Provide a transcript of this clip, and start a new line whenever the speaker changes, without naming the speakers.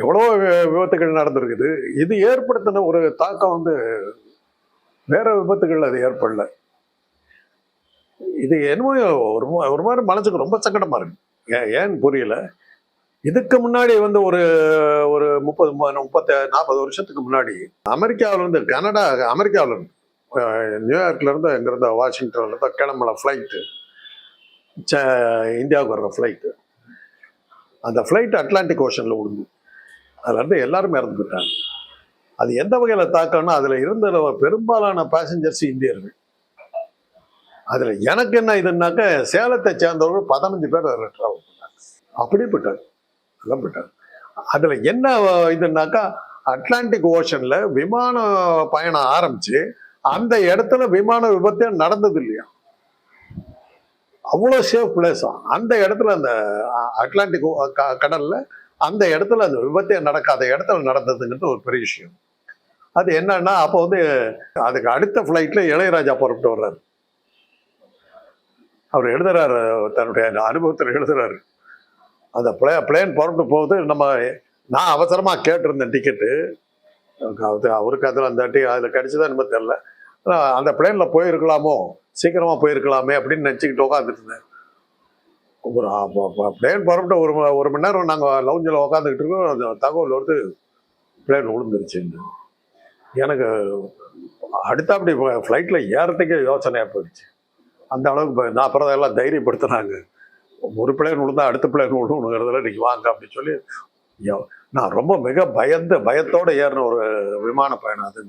எவ்வளோ விபத்துகள் நடந்திருக்குது. இது ஏற்படுத்தின ஒரு தாக்கம் வந்து வேற விபத்துகள் அது ஏற்படல. இது என்னமோ ஒரு மாதிரி மனசுக்கு ரொம்ப சங்கடமா இருக்கு. ஏன்னு புரியல. இதுக்கு முன்னாடி வந்து ஒரு ஒரு 30 40 வருஷத்துக்கு முன்னாடி அமெரிக்காவில இருந்து அமெரிக்காவில இருந்து நியூயார்க்ல இருந்து எங்கிருந்த வாஷிங்டன்ல இருந்து கிளம்பல ஃப்ளைட்டு இந்தியாவுக்கு வர்ற ஃப்ளைட்டு. அந்த ஃப்ளைட் அட்லாண்டிக் ஓஷன்ல விழுந்து அதுல இருந்து எல்லாரும் இறந்து போயிட்டாங்க. அது எந்த வகையில தாக்கம்னா அதுல இருந்த பெரும்பாலான பேசஞ்சர்ஸ் இந்தியர்கள். அதுல எனக்கு என்ன இதுன்னாக்க சேலத்தை சேர்ந்தவர்கள் 15 பேர் அதில் டிராவல் பண்ணாங்க. அப்படியே போயிட்டாங்க, எல்லாம் போயிட்டாங்க. அதுல என்ன இதுன்னாக்கா அட்லாண்டிக் ஓஷன்ல விமான பயணம் ஆரம்பிச்சு அந்த இடத்துல விமான விபத்தே நடந்தது இல்லையா. அவ்வளோ சேஃப் பிளேஸா அந்த இடத்துல, அந்த அட்லாண்டிக் கடல்ல அந்த இடத்துல அந்த விபத்தே நடக்காத இடத்துல நடந்ததுங்கிறது ஒரு பெரிய விஷயம். அது என்னன்னா அப்போ வந்து அதுக்கு அடுத்த ஃப்ளைட்ல இளையராஜா புறப்பட்டு வர்றாரு. அவர் எழுதுறாரு, தன்னுடைய அனுபவத்தில் எழுதுறாரு. அந்த பிளேன் புறப்பட்டு போகுது. நான் அவசரமா கேட்டிருந்தேன் டிக்கெட்டு. அவருக்கு அதில் அந்த அதில் கிடைச்சதா நம்ம தெரியல. அந்த பிளேன்ல போயிருக்கலாமோ, சீக்கிரமா போயிருக்கலாமே அப்படின்னு நினச்சிக்கிட்டு உட்காந்துட்டு இருந்தேன். ஒரு பிளேன் புறப்பட்டு ஒரு மணி நேரம் நாங்கள் லவுஞ்சில் உட்காந்துக்கிட்டு இருக்கோம். அந்த தகவல் வருது பிளேன் விழுந்துருச்சுன்னு. எனக்கு அடுத்த அப்படி ஃப்ளைட்டில் ஏறத்துக்கே யோசனையாக போயிடுச்சு. அந்த அளவுக்கு நான் அப்புறம் எல்லாம் தைரியப்படுத்தினாங்க. ஒரு பிளேன் விழுந்தா அடுத்த பிளேன் விழுணுங்கிறதுல இன்னைக்கு வாங்க அப்படின்னு சொல்லி நான் ரொம்ப மிக பயத்தோடு ஏறின ஒரு விமான பயணம் அது.